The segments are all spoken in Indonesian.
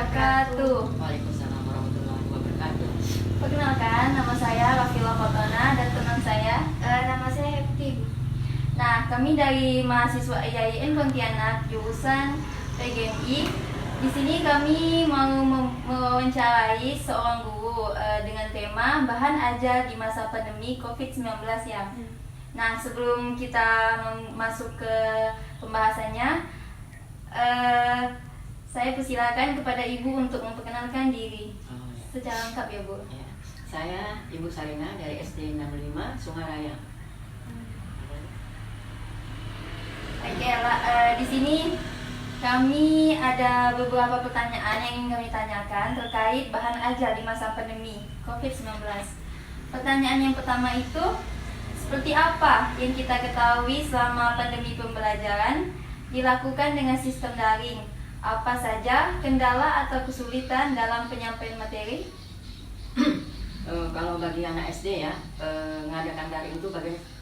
wabarakatuh. Waalaikumsalam warahmatullahi wabarakatuh. Perkenalkan, nama saya Rafila Kotona dan teman saya Nama saya Hepti. Nah, kami dari mahasiswa IAIN Pontianak jurusan PGMI. Di sini kami mau mewawancarai seorang guru dengan tema bahan ajar di masa pandemi COVID-19 ya. Nah, sebelum kita masuk ke pembahasannya, saya persilakan kepada Ibu untuk memperkenalkan diri secara lengkap ya, Bu. Ya. Saya Ibu Sarina dari SD 65 Sungaraya. Oke, di sini kami ada beberapa pertanyaan yang ingin kami tanyakan terkait bahan ajar di masa pandemi COVID-19. Pertanyaan yang pertama itu, seperti apa yang kita ketahui selama pandemi pembelajaran dilakukan dengan sistem daring? Apa saja kendala atau kesulitan dalam penyampaian materi? Kalau bagi anak SD ya, mengadakan daring itu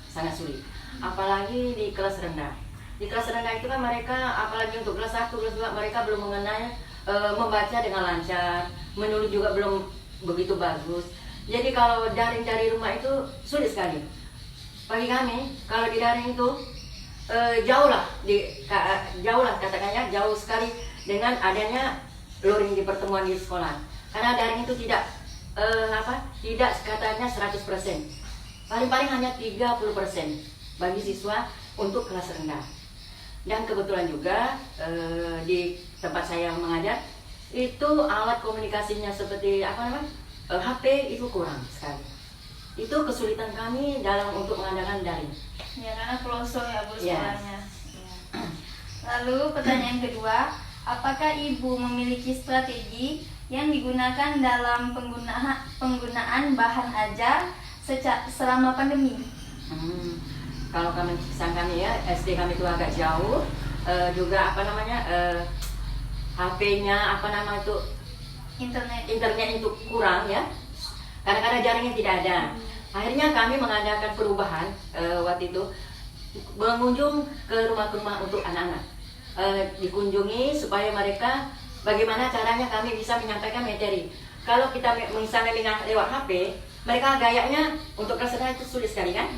sangat sulit. Apalagi di kelas rendah. Di kelas rendah itu kan mereka, apalagi untuk kelas 1, kelas 2, mereka belum mengenal membaca dengan lancar, menulis juga belum begitu bagus. Jadi kalau daring dari rumah itu sulit sekali. Bagi kami, kalau di daring itu jauh lah katakannya, jauh sekali dengan adanya luring di pertemuan di sekolah. Karena daring itu tidak katanya 100%. Paling-paling hanya 30% bagi siswa untuk kelas rendah. Dan kebetulan juga di tempat saya mengajar itu alat komunikasinya seperti HP itu kurang sekali. Itu kesulitan kami dalam untuk mengadakan daring. Ya, karena pelosok ya, Bu, Ya. sekolahnya. Ya. Lalu pertanyaan kedua, apakah Ibu memiliki strategi yang digunakan dalam penggunaan bahan ajar selama pandemi? Kalau kami ya, SD kami itu agak jauh, juga HP-nya internet itu kurang ya. Kadang-kadang jaringnya tidak ada. Akhirnya kami mengadakan perubahan waktu itu, mengunjung ke rumah-rumah untuk anak-anak. Dikunjungi supaya mereka bagaimana caranya kami bisa menyampaikan materi. Kalau kita misalnya lewat HP, mereka gayanya untuk kelas rendah itu sulit sekali kan?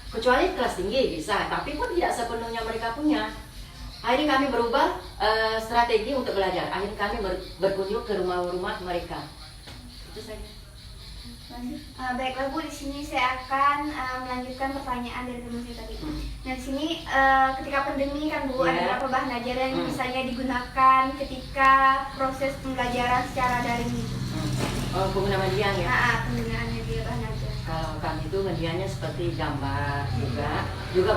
Kecuali kelas tinggi bisa, tapi pun tidak sepenuhnya mereka punya. Akhirnya kami berubah strategi untuk belajar. Akhirnya kami berkunjung ke rumah-rumah mereka. Itu saja. Baiklah Bu, di sini saya akan melanjutkan pertanyaan dari teman saya tadi. Nah, di sini ketika pandemi kan Bu, ada beberapa bahan ajar yang misalnya digunakan ketika proses pembelajaran secara daring itu. Penggunaan media ya? Penggunaan media bahan ajar. Kalau kami itu medianya seperti gambar juga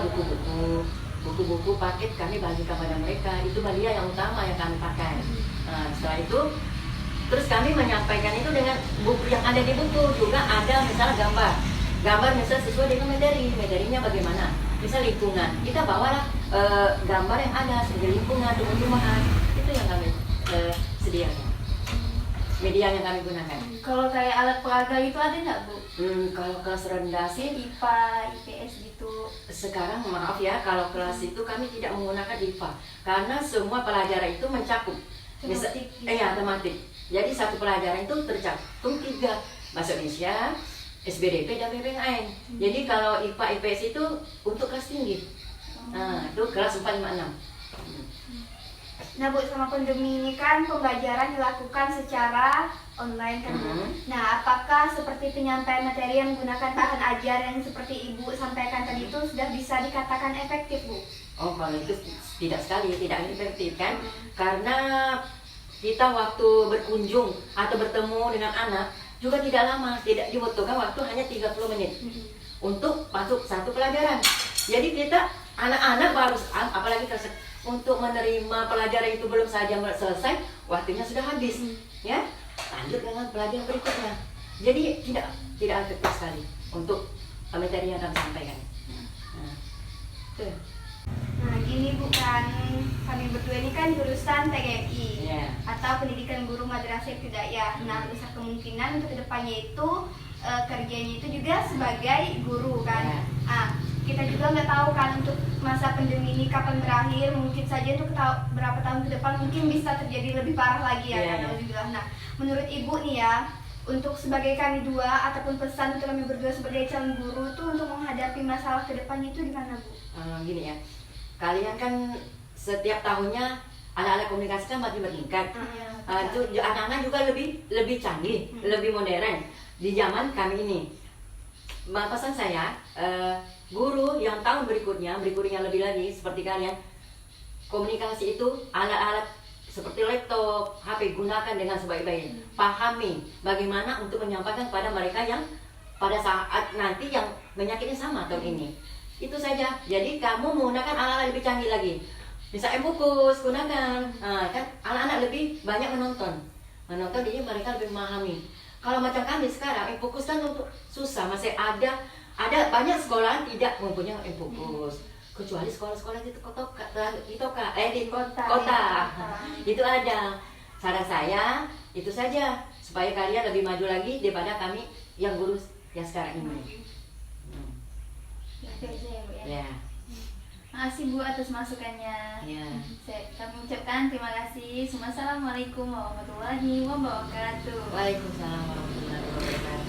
buku-buku paket kami bagi kepada mereka. Itu media yang utama yang kami pakai. Setelah itu terus kami menyampaikan itu dengan buku yang ada di buku, juga ada misalnya gambar misalnya sesuai dengan materinya bagaimana, misal lingkungan, kita bawalah gambar yang ada sebagai lingkungan, tumbuh-tumbuhan, itu yang kami sediakan, media yang kami gunakan. Kalau kayak alat peraga itu ada nggak, Bu? Kalau kelas rendah sih IPA, IPS gitu. sekarang maaf ya, kalau kelas itu kami tidak menggunakan IPA karena semua pelajaran itu mencakup tematik. Jadi satu pelajaran itu tercantum 3, bahasa Indonesia, SBDP dan PPKN. Jadi kalau IPA IPS itu untuk kelas tinggi. Nah, itu kelas 4, 5, 6. Nah Bu, selama pandemi ini kan pembelajaran dilakukan secara online kan Bu. Nah, apakah seperti penyampaian materi yang menggunakan bahan ajar yang seperti Ibu sampaikan tadi itu sudah bisa dikatakan efektif Bu? Oh, kalau itu tidak efektif kan? Karena kita waktu berkunjung atau bertemu dengan anak juga tidak lama, tidak dibutuhkan waktu hanya 30 menit untuk masuk satu pelajaran. Jadi kita anak-anak baru, apalagi untuk menerima pelajaran itu belum saja selesai, waktunya sudah habis, ya lanjut dengan pelajaran berikutnya. Jadi tidak efektif sekali untuk materi yang kami sampaikan. Nah, gini bukan kami berdua ini kan jurusan PGMI atau Pendidikan Guru Madrasah Ibtidaiyah. Nah, besar kemungkinan untuk kedepannya itu kerjanya itu juga sebagai guru kan. kita juga nggak tahu kan untuk masa pandemi ini kapan berakhir. Mungkin saja untuk berapa tahun ke depan mungkin bisa terjadi lebih parah lagi ya. Alhamdulillah. Nah, menurut Ibu nih ya, untuk sebagai kami dua ataupun pesan untuk kami berdua sebagai calon guru tuh untuk menghadapi masalah ke depannya itu gimana Bu? Gini ya, kalian kan setiap tahunnya anak-anak komunikasi kan makin meningkat. Anak-anak juga lebih canggih, lebih modern di zaman kami ini. Pesan saya, guru yang tahun berikutnya lebih lagi seperti kalian, komunikasi itu alat-alat seperti laptop, HP gunakan dengan sebaik-baiknya. Pahami bagaimana untuk menyampaikan kepada mereka yang pada saat nanti yang penyakitnya sama tahun ini. Itu saja. Jadi kamu menggunakan alat-alat lebih canggih lagi. Bisa e-bukus gunakan. Kan anak-anak lebih banyak menonton, jadi mereka lebih memahami. Kalau macam kami sekarang, e-bukus kan untuk susah, masih ada banyak sekolah tidak mempunyai e-bukus, kecuali sekolah-sekolah di kota. Itu ada. Saran saya itu saja, supaya kalian lebih maju lagi daripada kami yang guru yang sekarang ini. Itu aja ya Bu ya. Ya. Makasih Bu atas masukannya. Ya. Kami ucapkan terima kasih. Assalamualaikum warahmatullahi wabarakatuh. Waalaikumsalam warahmatullahi wabarakatuh.